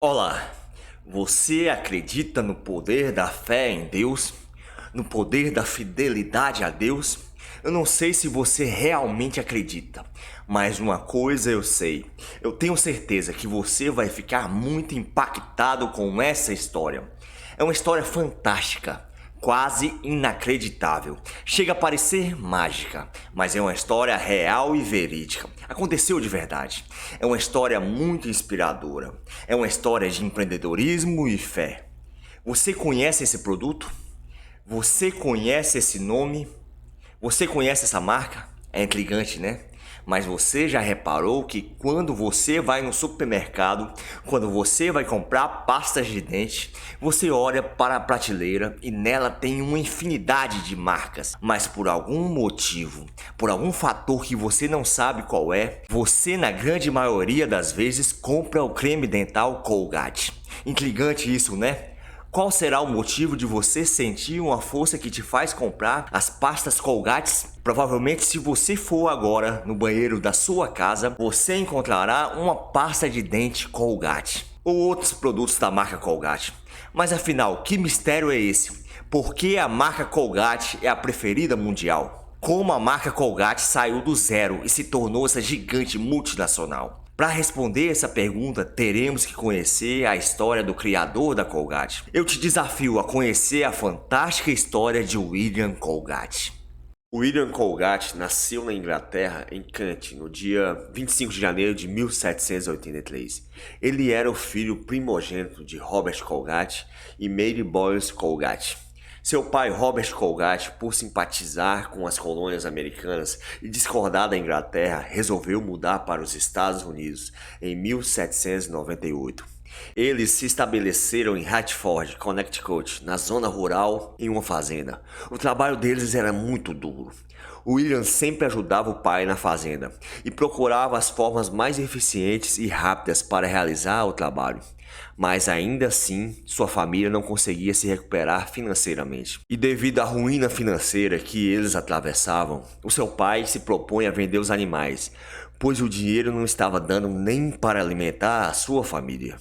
Olá, você acredita no poder da fé em Deus? No poder da fidelidade a Deus? Eu não sei se você realmente acredita, mas uma coisa eu sei. Eu tenho certeza que você vai ficar muito impactado com essa história. É uma história fantástica, quase inacreditável. Chega a parecer mágica, mas é uma história real e verídica. Aconteceu de verdade. É uma história muito inspiradora. É uma história de empreendedorismo e fé. Você conhece esse produto? Você conhece esse nome? Você conhece essa marca? É intrigante, né? Mas você já reparou que quando você vai no supermercado, quando você vai comprar pastas de dente, você olha para a prateleira e nela tem uma infinidade de marcas. Mas por algum motivo, por algum fator que você não sabe qual é, você na grande maioria das vezes compra o creme dental Colgate. Intrigante isso, né? Qual será o motivo de você sentir uma força que te faz comprar as pastas Colgates? Provavelmente, se você for agora no banheiro da sua casa, você encontrará uma pasta de dente Colgate ou outros produtos da marca Colgate. Mas afinal, que mistério é esse? Por que a marca Colgate é a preferida mundial? Como a marca Colgate saiu do zero e se tornou essa gigante multinacional? Para responder essa pergunta, teremos que conhecer a história do criador da Colgate. Eu te desafio a conhecer a fantástica história de William Colgate. William Colgate nasceu na Inglaterra, em Kent, no dia 25 de janeiro de 1783. Ele era o filho primogênito de Robert Colgate e Mary Boyce Colgate. Seu pai, Robert Colgate, por simpatizar com as colônias americanas e discordar da Inglaterra, resolveu mudar para os Estados Unidos em 1798. Eles se estabeleceram em Hartford, Connecticut, na zona rural, em uma fazenda. O trabalho deles era muito duro. William sempre ajudava o pai na fazenda e procurava as formas mais eficientes e rápidas para realizar o trabalho. Mas ainda assim, sua família não conseguia se recuperar financeiramente. E devido à ruína financeira que eles atravessavam, o seu pai se propõe a vender os animais, pois o dinheiro não estava dando nem para alimentar a sua família.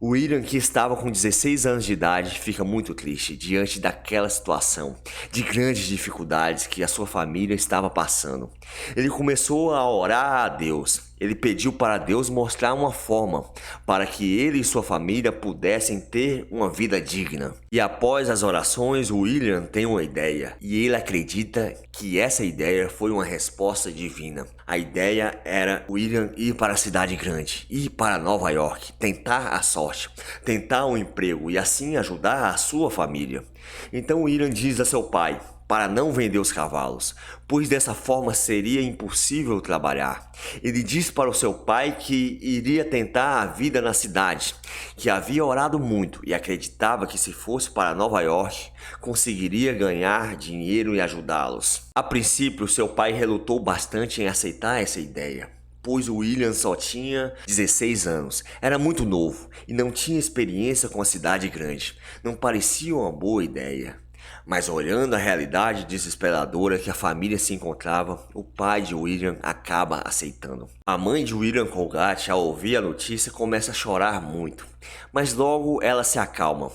William, que estava com 16 anos de idade, fica muito triste diante daquela situação de grandes dificuldades que a sua família estava passando. Ele começou a orar a Deus. Ele pediu para Deus mostrar uma forma para que ele e sua família pudessem ter uma vida digna. E após as orações, William tem uma ideia e ele acredita que essa ideia foi uma resposta divina. A ideia era William ir para a cidade grande, ir para Nova York, tentar a sorte, tentar um emprego e assim ajudar a sua família. Então William diz a seu pai para não vender os cavalos, pois dessa forma seria impossível trabalhar. Ele diz para o seu pai que iria tentar a vida na cidade, que havia orado muito e acreditava que se fosse para Nova York, conseguiria ganhar dinheiro e ajudá-los. A princípio, seu pai relutou bastante em aceitar essa ideia, pois o William só tinha 16 anos, era muito novo e não tinha experiência com a cidade grande. Não parecia uma boa ideia. Mas olhando a realidade desesperadora que a família se encontrava, o pai de William acaba aceitando. A mãe de William Colgate, ao ouvir a notícia, começa a chorar muito, mas logo ela se acalma,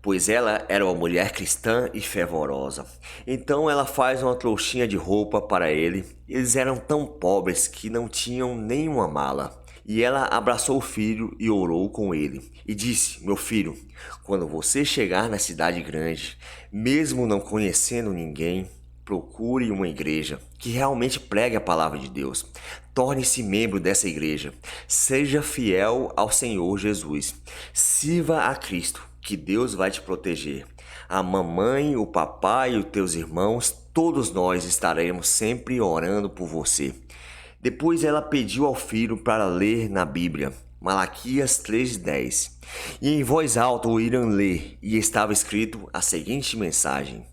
pois ela era uma mulher cristã e fervorosa. Então ela faz uma trouxinha de roupa para ele. Eles eram tão pobres que não tinham nenhuma mala. E ela abraçou o filho e orou com ele, e disse: meu filho, quando você chegar na cidade grande, mesmo não conhecendo ninguém, procure uma igreja que realmente pregue a palavra de Deus. Torne-se membro dessa igreja. Seja fiel ao Senhor Jesus. Sirva a Cristo, que Deus vai te proteger. A mamãe, o papai e os teus irmãos, todos nós estaremos sempre orando por você. Depois ela pediu ao filho para ler na Bíblia, Malaquias 3:10. E em voz alta o William lê, e estava escrito a seguinte mensagem: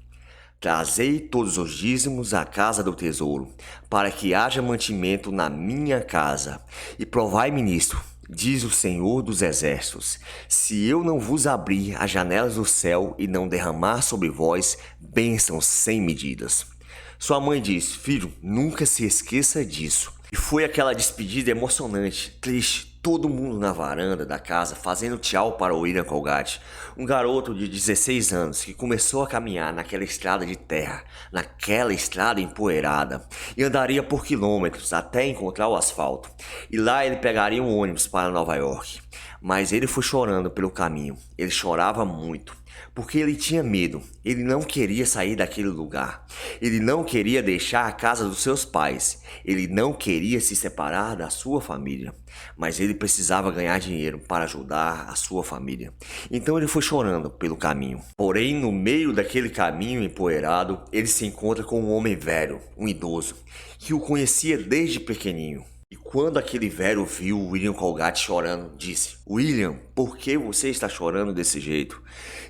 trazei todos os dízimos à casa do tesouro, para que haja mantimento na minha casa. E provai-me nisto, diz o Senhor dos Exércitos, se eu não vos abrir as janelas do céu e não derramar sobre vós bênçãos sem medidas. Sua mãe diz: filho, nunca se esqueça disso. E foi aquela despedida emocionante, triste, todo mundo na varanda da casa fazendo tchau para o William Colgate, um garoto de 16 anos que começou a caminhar naquela estrada de terra, naquela estrada empoeirada, e andaria por quilômetros até encontrar o asfalto, e lá ele pegaria um ônibus para Nova York. Mas ele foi chorando pelo caminho, ele chorava muito, porque ele tinha medo, ele não queria sair daquele lugar, ele não queria deixar a casa dos seus pais, ele não queria se separar da sua família, mas ele precisava ganhar dinheiro para ajudar a sua família. Então ele foi chorando pelo caminho. Porém, no meio daquele caminho empoeirado, ele se encontra com um homem velho, um idoso, que o conhecia desde pequenininho. E quando aquele velho viu o William Colgate chorando, disse: "William, por que você está chorando desse jeito?"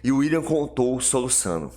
E o William contou, soluçando: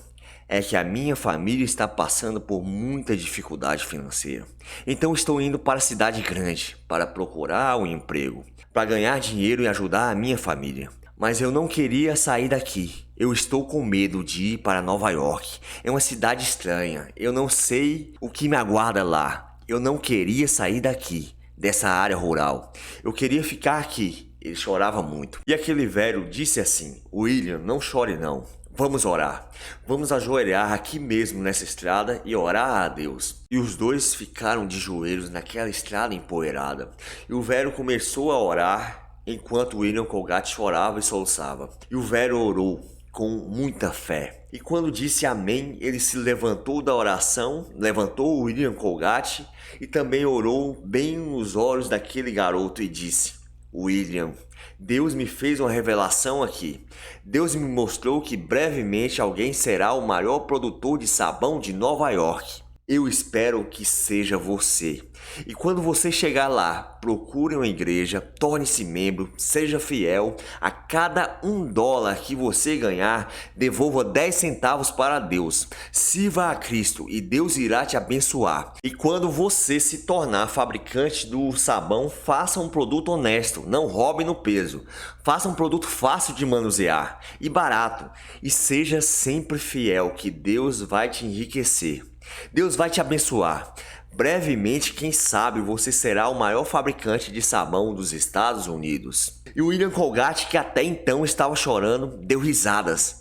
"É que a minha família está passando por muita dificuldade financeira. Então estou indo para a cidade grande para procurar um emprego, para ganhar dinheiro e ajudar a minha família. Mas eu não queria sair daqui. Eu estou com medo de ir para Nova York. É uma cidade estranha. Eu não sei o que me aguarda lá. Eu não queria sair daqui, dessa área rural. Eu queria ficar aqui." Ele chorava muito. E aquele velho disse assim: "William, não chore não. Vamos orar. Vamos ajoelhar aqui mesmo nessa estrada e orar a Deus." E os dois ficaram de joelhos naquela estrada empoeirada. E o velho começou a orar enquanto William Colgate chorava e soluçava. E o velho orou com muita fé. E quando disse amém, ele se levantou da oração, levantou o William Colgate e também orou bem nos olhos daquele garoto e disse: "William, Deus me fez uma revelação aqui. Deus me mostrou que brevemente alguém será o maior produtor de sabão de Nova York. Eu espero que seja você. E quando você chegar lá, procure uma igreja, torne-se membro, seja fiel. A cada $1 que você ganhar, devolva 10 centavos para Deus. Sirva a Cristo e Deus irá te abençoar. E quando você se tornar fabricante do sabão, faça um produto honesto, não roube no peso. Faça um produto fácil de manusear e barato. E seja sempre fiel, que Deus vai te enriquecer. Deus vai te abençoar. Brevemente, quem sabe, você será o maior fabricante de sabão dos Estados Unidos." E o William Colgate, que até então estava chorando, deu risadas,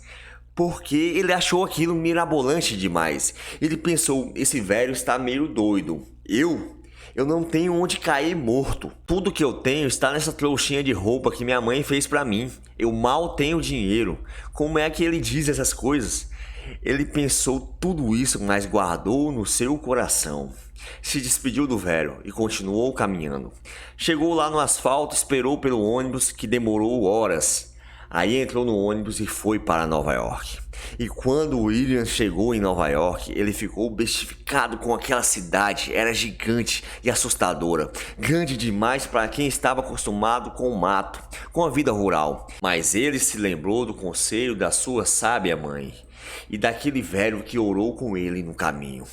porque ele achou aquilo mirabolante demais. Ele pensou: esse velho está meio doido. Eu não tenho onde cair morto. Tudo que eu tenho está nessa trouxinha de roupa que minha mãe fez para mim. Eu mal tenho dinheiro. Como é que ele diz essas coisas? Ele pensou tudo isso, mas guardou no seu coração. Se despediu do velho e continuou caminhando. Chegou lá no asfalto, esperou pelo ônibus, que demorou horas. Aí entrou no ônibus e foi para Nova York. E quando William chegou em Nova York, ele ficou bestificado com aquela cidade. Era gigante e assustadora. Grande demais para quem estava acostumado com o mato, com a vida rural. Mas ele se lembrou do conselho da sua sábia mãe e daquele velho que orou com ele no caminho.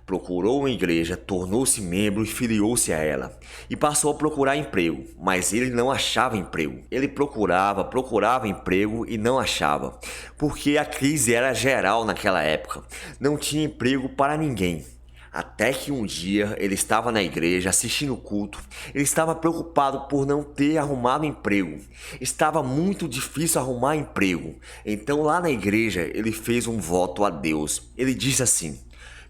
Procurou uma igreja, tornou-se membro e filiou-se a ela. E passou a procurar emprego, mas ele não achava emprego. Ele procurava emprego e não achava, porque a crise era geral naquela época. Não tinha emprego para ninguém. Até que um dia ele estava na igreja assistindo o culto. Ele estava preocupado por não ter arrumado emprego. Estava muito difícil arrumar emprego. Então lá na igreja ele fez um voto a Deus. Ele disse assim: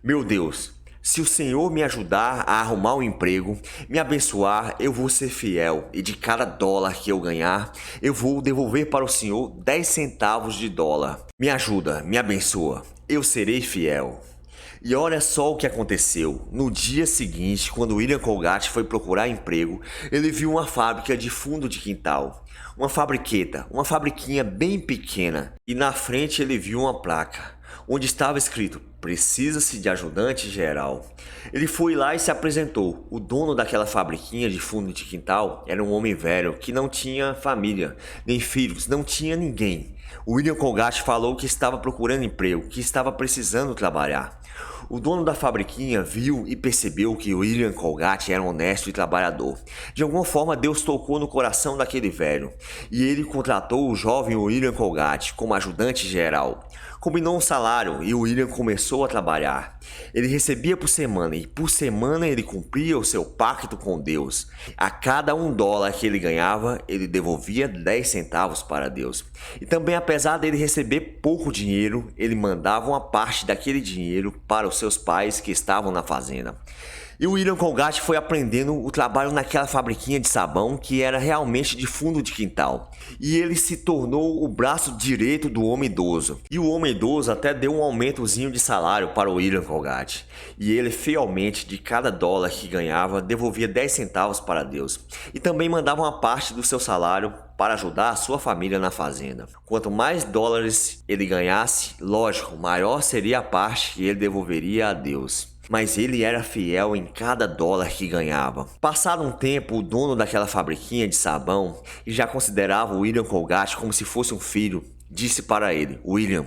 "Meu Deus, se o Senhor me ajudar a arrumar um emprego, me abençoar, eu vou ser fiel. E de cada $1 que eu ganhar, eu vou devolver para o Senhor 10 centavos de dólar. Me ajuda, me abençoa. Eu serei fiel." E olha só o que aconteceu. No dia seguinte, quando William Colgate foi procurar emprego, ele viu uma fábrica de fundo de quintal. Uma fabriquinha bem pequena. E na frente ele viu uma placa, onde estava escrito: "Precisa-se de ajudante geral." Ele foi lá e se apresentou. O dono daquela fabriquinha de fundo de quintal era um homem velho que não tinha família, nem filhos, não tinha ninguém. O William Colgate falou que estava procurando emprego, que estava precisando trabalhar. O dono da fabriquinha viu e percebeu que o William Colgate era honesto e trabalhador. De alguma forma, Deus tocou no coração daquele velho, e ele contratou o jovem William Colgate como ajudante geral. Combinou um salário e o William começou a trabalhar. Ele recebia por semana e por semana ele cumpria o seu pacto com Deus. A cada $1 que ele ganhava, ele devolvia 10 centavos para Deus. E também, apesar dele receber pouco dinheiro, ele mandava uma parte daquele dinheiro para os seus pais que estavam na fazenda. E o William Colgate foi aprendendo o trabalho naquela fabriquinha de sabão que era realmente de fundo de quintal. E ele se tornou o braço direito do homem idoso. E o homem idoso até deu um aumentozinho de salário para o William Colgate. E ele fielmente, de cada $1 que ganhava, devolvia 10 centavos para Deus. E também mandava uma parte do seu salário para ajudar a sua família na fazenda. Quanto mais dólares ele ganhasse, lógico, maior seria a parte que ele devolveria a Deus. Mas ele era fiel em cada $1 que ganhava. Passado um tempo, o dono daquela fabriquinha de sabão, e já considerava o William Colgate como se fosse um filho, disse para ele: William,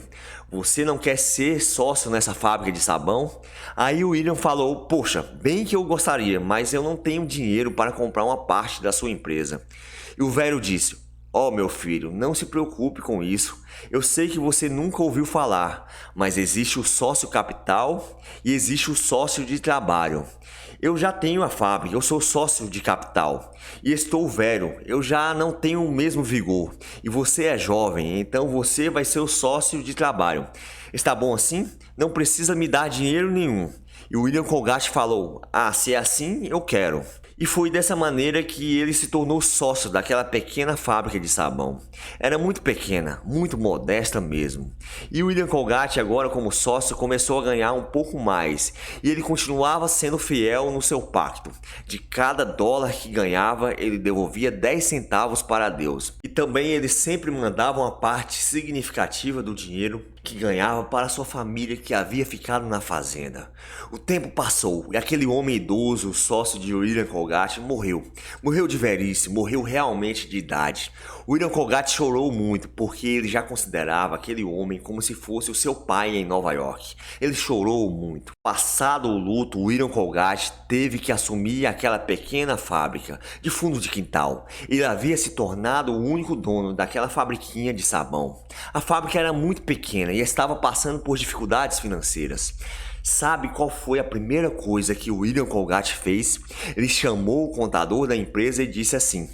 você não quer ser sócio nessa fábrica de sabão? Aí o William falou: poxa, bem que eu gostaria, mas eu não tenho dinheiro para comprar uma parte da sua empresa. E o velho disse: ó, meu filho, não se preocupe com isso. Eu sei que você nunca ouviu falar, mas existe o sócio capital e existe o sócio de trabalho. Eu já tenho a fábrica, eu sou sócio de capital e estou velho, eu já não tenho o mesmo vigor. E você é jovem, então você vai ser o sócio de trabalho. Está bom assim? Não precisa me dar dinheiro nenhum. E o William Colgate falou: ah, se é assim, eu quero. E foi dessa maneira que ele se tornou sócio daquela pequena fábrica de sabão. Era muito pequena, muito modesta mesmo. E o William Colgate agora como sócio começou a ganhar um pouco mais. E ele continuava sendo fiel no seu pacto. De cada $1 que ganhava, ele devolvia 10 centavos para Deus. E também ele sempre mandava uma parte significativa do dinheiro que ganhava para sua família que havia ficado na fazenda. O tempo passou e aquele homem idoso, sócio de William Colgate, morreu. Morreu de velhice, morreu realmente de idade. William Colgate chorou muito porque ele já considerava aquele homem como se fosse o seu pai em Nova York. Ele chorou muito. Passado o luto, William Colgate teve que assumir aquela pequena fábrica de fundo de quintal. Ele havia se tornado o único dono daquela fabriquinha de sabão. A fábrica era muito pequena e estava passando por dificuldades financeiras. Sabe qual foi a primeira coisa que o William Colgate fez? Ele chamou o contador da empresa e disse assim: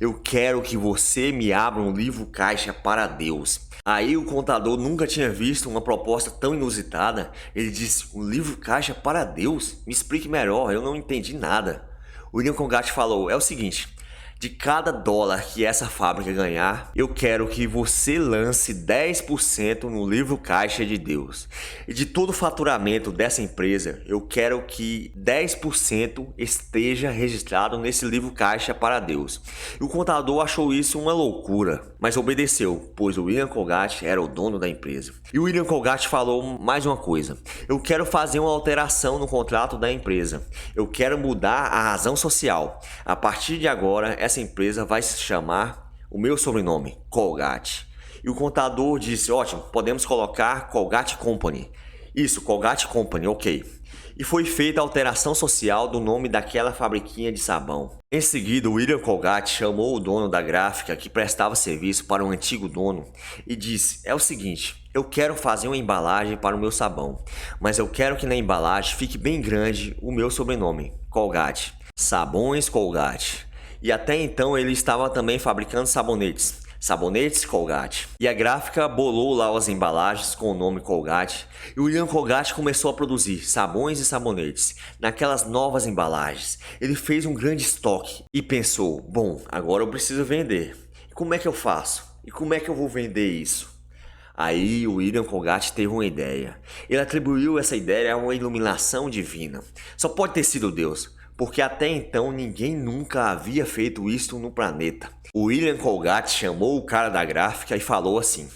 eu quero que você me abra um livro caixa para Deus. Aí o contador nunca tinha visto uma proposta tão inusitada. Ele disse: um livro caixa para Deus? Me explique melhor, eu não entendi nada. O William Colgate falou: é o seguinte, de cada $1 que essa fábrica ganhar, eu quero que você lance 10% no livro caixa de Deus. E de todo o faturamento dessa empresa, eu quero que 10% esteja registrado nesse livro caixa para Deus. E o contador achou isso uma loucura, mas obedeceu, pois o William Colgate era o dono da empresa. E o William Colgate falou mais uma coisa: eu quero fazer uma alteração no contrato da empresa. Eu quero mudar a razão social. A partir de agora, essa empresa vai se chamar o meu sobrenome, Colgate. E o contador disse: ótimo, podemos colocar Colgate Company. Isso, Colgate Company, ok. E foi feita a alteração social do nome daquela fabriquinha de sabão. Em seguida, o William Colgate chamou o dono da gráfica que prestava serviço para o antigo dono e disse: é o seguinte, eu quero fazer uma embalagem para o meu sabão, mas eu quero que na embalagem fique bem grande o meu sobrenome, Colgate. Sabões Colgate. E até então ele estava também fabricando sabonetes Colgate. E a gráfica bolou lá as embalagens com o nome Colgate. E o William Colgate começou a produzir sabões e sabonetes naquelas novas embalagens. Ele fez um grande estoque e pensou: bom, agora eu preciso vender. E como é que eu faço? E como é que eu vou vender isso? Aí o William Colgate teve uma ideia. Ele atribuiu essa ideia a uma iluminação divina. Só pode ter sido Deus, porque até então ninguém nunca havia feito isso no planeta. O William Colgate chamou o cara da gráfica e falou assim: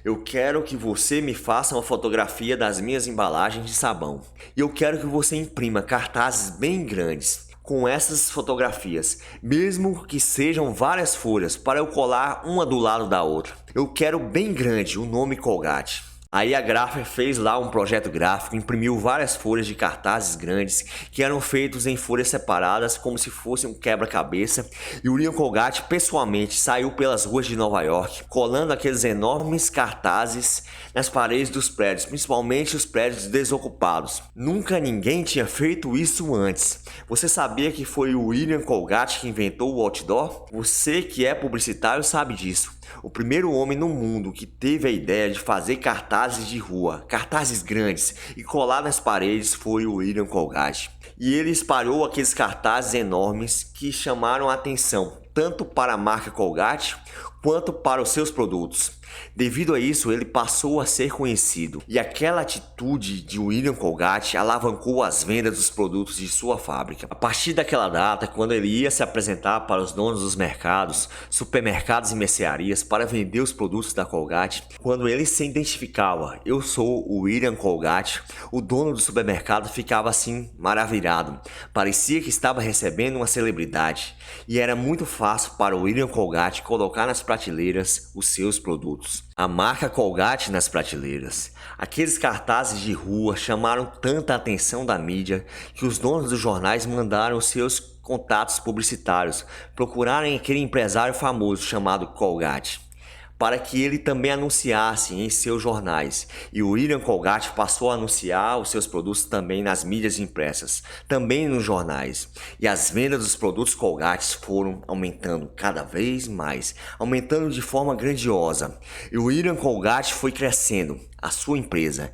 eu quero que você me faça uma fotografia das minhas embalagens de sabão. E eu quero que você imprima cartazes bem grandes com essas fotografias, mesmo que sejam várias folhas, para eu colar uma do lado da outra. Eu quero bem grande o nome Colgate. Aí a Grapher fez lá um projeto gráfico, imprimiu várias folhas de cartazes grandes que eram feitos em folhas separadas como se fosse um quebra-cabeça, e o William Colgate pessoalmente saiu pelas ruas de Nova York colando aqueles enormes cartazes nas paredes dos prédios, principalmente os prédios desocupados. Nunca ninguém tinha feito isso antes. Você sabia que foi o William Colgate que inventou o outdoor? Você que é publicitário sabe disso. O primeiro homem no mundo que teve a ideia de fazer cartazes de rua, cartazes grandes, e colar nas paredes foi o William Colgate. E ele espalhou aqueles cartazes enormes que chamaram a atenção tanto para a marca Colgate quanto para os seus produtos. Devido a isso, ele passou a ser conhecido, e aquela atitude de William Colgate alavancou as vendas dos produtos de sua fábrica. A partir daquela data, quando ele ia se apresentar para os donos dos mercados, supermercados e mercearias para vender os produtos da Colgate, quando ele se identificava, eu sou o William Colgate, o dono do supermercado ficava assim maravilhado. Parecia que estava recebendo uma celebridade, e era muito fácil para o William Colgate colocar nas prateleiras os seus produtos. A marca Colgate nas prateleiras. Aqueles cartazes de rua chamaram tanta atenção da mídia que os donos dos jornais mandaram seus contatos publicitários procurarem aquele empresário famoso chamado Colgate, para que ele também anunciasse em seus jornais. E o William Colgate passou a anunciar os seus produtos também nas mídias impressas, também nos jornais. E as vendas dos produtos Colgate foram aumentando cada vez mais, aumentando de forma grandiosa. E o William Colgate foi crescendo, a sua empresa.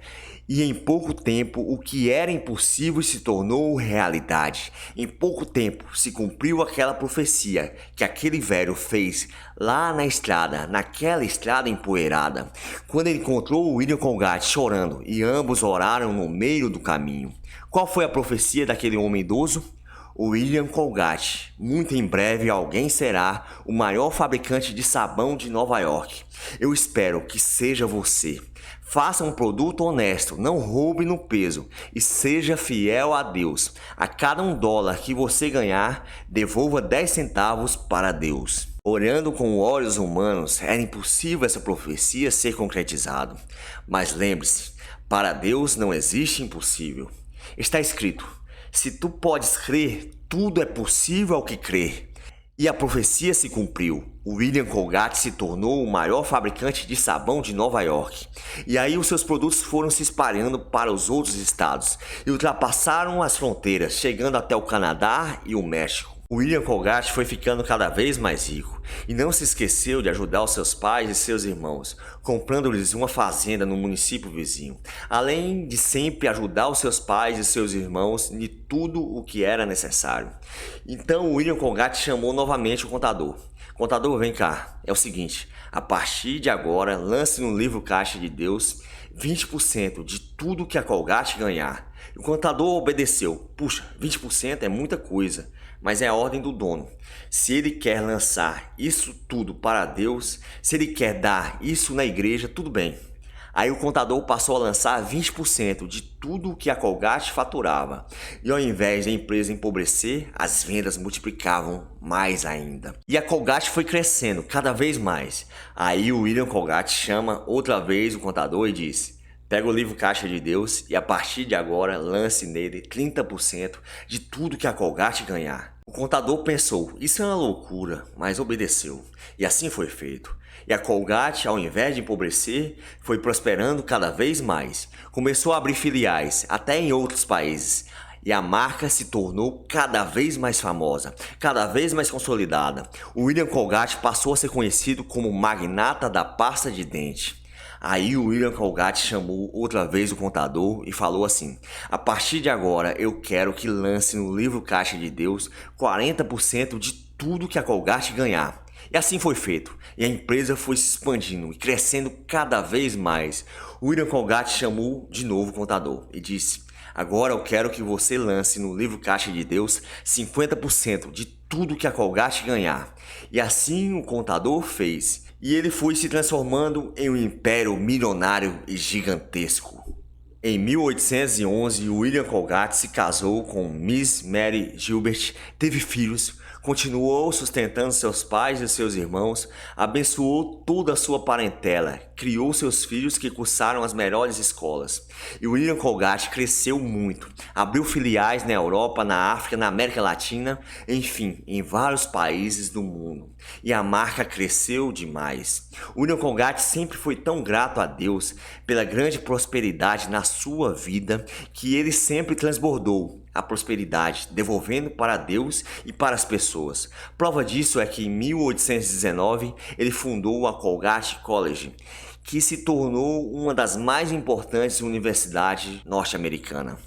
E em pouco tempo, o que era impossível se tornou realidade. Em pouco tempo, se cumpriu aquela profecia que aquele velho fez lá na estrada, naquela estrada empoeirada, quando ele encontrou o William Colgate chorando e ambos oraram no meio do caminho. Qual foi a profecia daquele homem idoso? O William Colgate. Muito em breve alguém será o maior fabricante de sabão de Nova York. Eu espero que seja você. Faça um produto honesto, não roube no peso e seja fiel a Deus. A cada $1 que você ganhar, devolva 10 centavos para Deus. Olhando com olhos humanos, era impossível essa profecia ser concretizada. Mas lembre-se, para Deus não existe impossível. Está escrito: se tu podes crer, tudo é possível ao que crer. E a profecia se cumpriu. O William Colgate se tornou o maior fabricante de sabão de Nova York. E aí os seus produtos foram se espalhando para os outros estados e ultrapassaram as fronteiras, chegando até o Canadá e o México. O William Colgate foi ficando cada vez mais rico e não se esqueceu de ajudar os seus pais e seus irmãos, comprando-lhes uma fazenda no município vizinho, além de sempre ajudar os seus pais e seus irmãos em tudo o que era necessário. Então o William Colgate chamou novamente o contador. Contador, vem cá, é o seguinte, a partir de agora lance no livro Caixa de Deus 20% de tudo que a Colgate ganhar. O contador obedeceu. Puxa, 20% é muita coisa, mas é a ordem do dono. Se ele quer lançar isso tudo para Deus, se ele quer dar isso na igreja, tudo bem. Aí o contador passou a lançar 20% de tudo que a Colgate faturava. E ao invés da empresa empobrecer, as vendas multiplicavam mais ainda. E a Colgate foi crescendo cada vez mais. Aí o William Colgate chama outra vez o contador e diz: pega o livro Caixa de Deus e a partir de agora lance nele 30% de tudo que a Colgate ganhar. O contador pensou, isso é uma loucura, mas obedeceu. E assim foi feito. E a Colgate, ao invés de empobrecer, foi prosperando cada vez mais. Começou a abrir filiais, até em outros países. E a marca se tornou cada vez mais famosa, cada vez mais consolidada. O William Colgate passou a ser conhecido como magnata da pasta de dente. Aí o William Colgate chamou outra vez o contador e falou assim: a partir de agora eu quero que lance no livro Caixa de Deus 40% de tudo que a Colgate ganhar. E assim foi feito, e a empresa foi se expandindo e crescendo cada vez mais. O William Colgate chamou de novo o contador e disse: agora eu quero que você lance no livro Caixa de Deus 50% de tudo que a Colgate ganhar. E assim o contador fez. E ele foi se transformando em um império milionário e gigantesco. Em 1811, William Colgate se casou com Miss Mary Gilbert, teve filhos, continuou sustentando seus pais e seus irmãos, abençoou toda a sua parentela, criou seus filhos que cursaram as melhores escolas. E William Colgate cresceu muito, abriu filiais na Europa, na África, na América Latina, enfim, em vários países do mundo. E a marca cresceu demais. William Colgate sempre foi tão grato a Deus pela grande prosperidade na sua vida que ele sempre transbordou a prosperidade, devolvendo para Deus e para as pessoas. Prova disso é que em 1819 ele fundou a Colgate College, que se tornou uma das mais importantes universidades norte-americanas.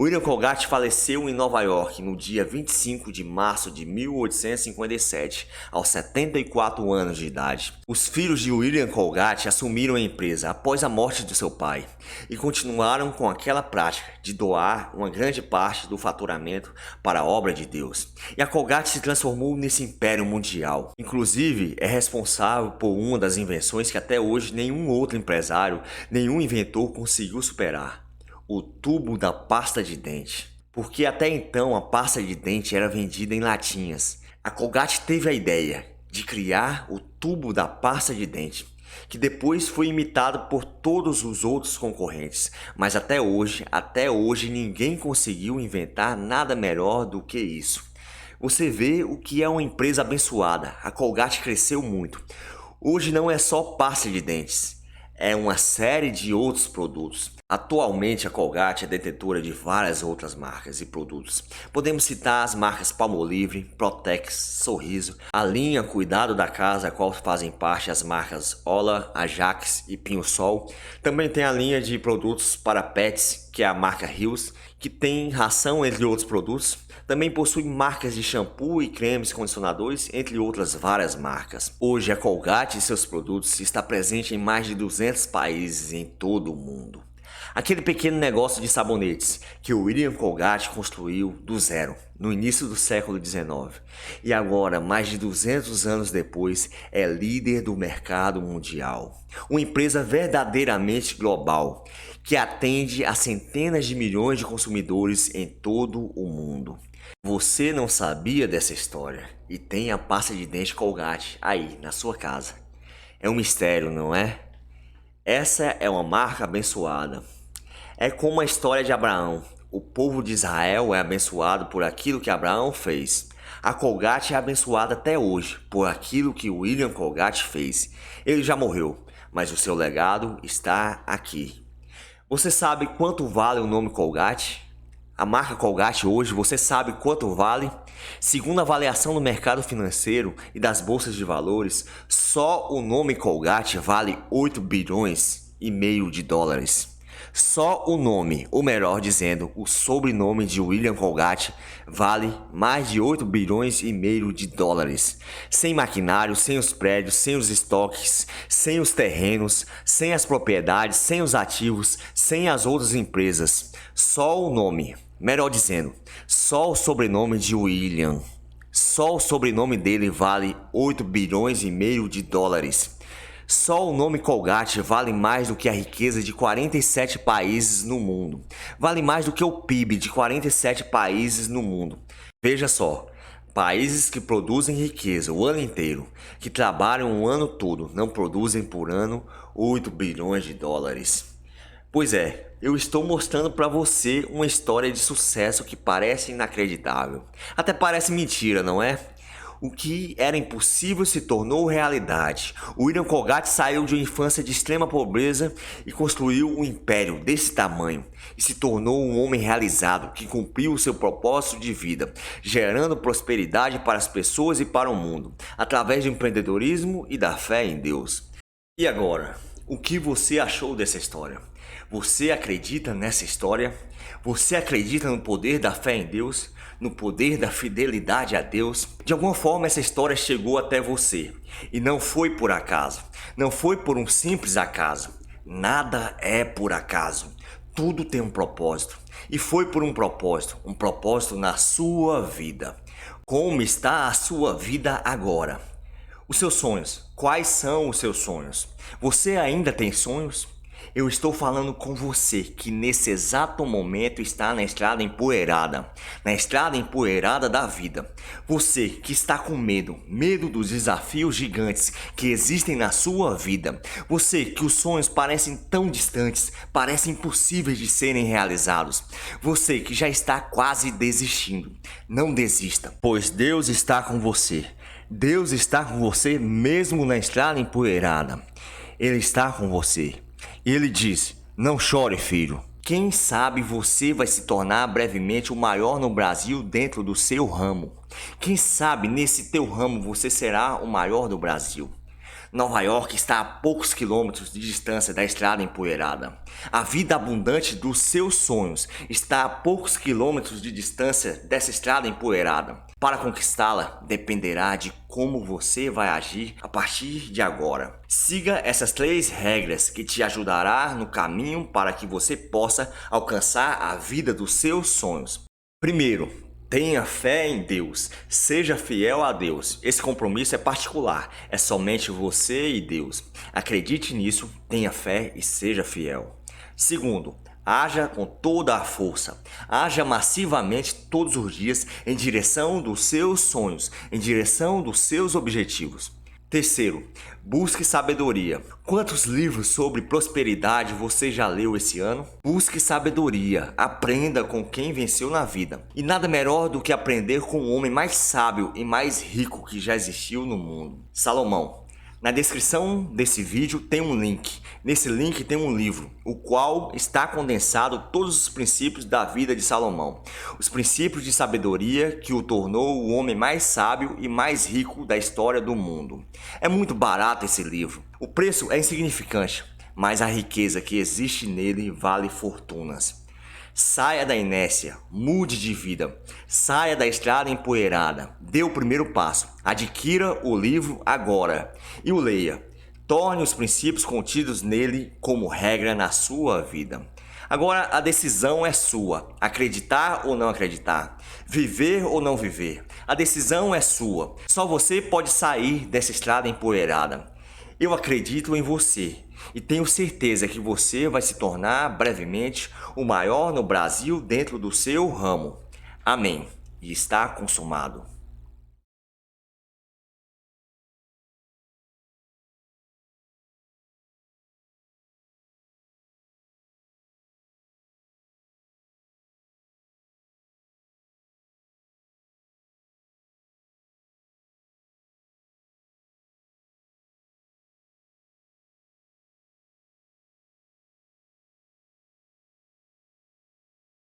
William Colgate faleceu em Nova York no dia 25 de março de 1857, aos 74 anos de idade. Os filhos de William Colgate assumiram a empresa após a morte de seu pai e continuaram com aquela prática de doar uma grande parte do faturamento para a obra de Deus. E a Colgate se transformou nesse império mundial. Inclusive, é responsável por uma das invenções que até hoje nenhum outro empresário, nenhum inventor conseguiu superar: o tubo da pasta de dente. Porque até então a pasta de dente era vendida em latinhas. A Colgate teve a ideia de criar o tubo da pasta de dente, que depois foi imitado por todos os outros concorrentes. Mas até hoje ninguém conseguiu inventar nada melhor do que isso. Você vê o que é uma empresa abençoada. A Colgate cresceu muito. Hoje não é só pasta de dentes, é uma série de outros produtos. Atualmente a Colgate é detentora de várias outras marcas e produtos. Podemos citar as marcas Palmolive, Protex, Sorriso, a linha Cuidado da Casa, a qual fazem parte as marcas Ola, Ajax e Pinho Sol. Também tem a linha de produtos para pets, que é a marca Hill's, que tem ração entre outros produtos. Também possui marcas de shampoo e cremes condicionadores, entre outras várias marcas. Hoje a Colgate e seus produtos está presente em mais de 200 países em todo o mundo. Aquele pequeno negócio de sabonetes que o William Colgate construiu do zero no início do século XIX e agora, mais de 200 anos depois, é líder do mercado mundial. Uma empresa verdadeiramente global que atende a centenas de milhões de consumidores em todo o mundo. Você não sabia dessa história e tem a pasta de dente Colgate aí na sua casa. É um mistério, não é? Essa é uma marca abençoada. É como a história de Abraão. O povo de Israel é abençoado por aquilo que Abraão fez. A Colgate é abençoada até hoje por aquilo que William Colgate fez. Ele já morreu, mas o seu legado está aqui. Você sabe quanto vale o nome Colgate? A marca Colgate hoje, você sabe quanto vale? Segundo a avaliação do mercado financeiro e das bolsas de valores, só o nome Colgate vale 8 bilhões e meio de dólares. Só o nome, ou melhor dizendo, o sobrenome de William Colgate vale mais de 8 bilhões e meio de dólares. Sem maquinário, sem os prédios, sem os estoques, sem os terrenos, sem as propriedades, sem os ativos, sem as outras empresas. Só o nome, melhor dizendo, só o sobrenome de William. Só o sobrenome dele vale 8 bilhões e meio de dólares. Só o nome Colgate vale mais do que a riqueza de 47 países no mundo. Vale mais do que o PIB de 47 países no mundo. Veja só, países que produzem riqueza o ano inteiro, que trabalham o ano todo, não produzem por ano 8 bilhões de dólares. Pois é, eu estou mostrando para você uma história de sucesso que parece inacreditável. Até parece mentira, não é? O que era impossível se tornou realidade. O William Colgate saiu de uma infância de extrema pobreza e construiu um império desse tamanho. E se tornou um homem realizado que cumpriu o seu propósito de vida, gerando prosperidade para as pessoas e para o mundo, através do empreendedorismo e da fé em Deus. E agora, o que você achou dessa história? Você acredita nessa história? Você acredita no poder da fé em Deus? No poder da fidelidade a Deus? De alguma forma essa história chegou até você. E não foi por acaso. Não foi por um simples acaso. Nada é por acaso. Tudo tem um propósito. E foi por um propósito na sua vida. Como está a sua vida agora? Os seus sonhos. Quais são os seus sonhos? Você ainda tem sonhos? Eu estou falando com você que nesse exato momento está na estrada empoeirada da vida. Você que está com medo dos desafios gigantes que existem na sua vida. Você que os sonhos parecem tão distantes, parecem impossíveis de serem realizados. Você que já está quase desistindo. Não desista, pois Deus está com você. Deus está com você mesmo na estrada empoeirada. Ele está com você. E ele diz: não chore, filho. Quem sabe você vai se tornar brevemente o maior no Brasil dentro do seu ramo. Quem sabe nesse teu ramo você será o maior do Brasil. Nova York está a poucos quilômetros de distância da estrada empoeirada. A vida abundante dos seus sonhos está a poucos quilômetros de distância dessa estrada empoeirada. Para conquistá-la, dependerá de como você vai agir a partir de agora. Siga essas 3 regras que te ajudará no caminho para que você possa alcançar a vida dos seus sonhos. Primeiro, tenha fé em Deus, seja fiel a Deus. Esse compromisso é particular, é somente você e Deus. Acredite nisso, tenha fé e seja fiel. Segundo, haja com toda a força, haja massivamente todos os dias em direção dos seus sonhos, em direção dos seus objetivos. Terceiro, busque sabedoria. Quantos livros sobre prosperidade você já leu esse ano? Busque sabedoria, aprenda com quem venceu na vida. E nada melhor do que aprender com o homem mais sábio e mais rico que já existiu no mundo, Salomão. Na descrição desse vídeo tem um link. Nesse link tem um livro, o qual está condensado todos os princípios da vida de Salomão. Os princípios de sabedoria que o tornou o homem mais sábio e mais rico da história do mundo. É muito barato esse livro. O preço é insignificante, mas a riqueza que existe nele vale fortunas. Saia da inércia, mude de vida, saia da estrada empoeirada, dê o primeiro passo, adquira o livro agora e o leia. Torne os princípios contidos nele como regra na sua vida. Agora a decisão é sua, acreditar ou não acreditar, viver ou não viver. A decisão é sua, só você pode sair dessa estrada empoeirada. Eu acredito em você e tenho certeza que você vai se tornar brevemente o maior no Brasil dentro do seu ramo. Amém. E está consumado.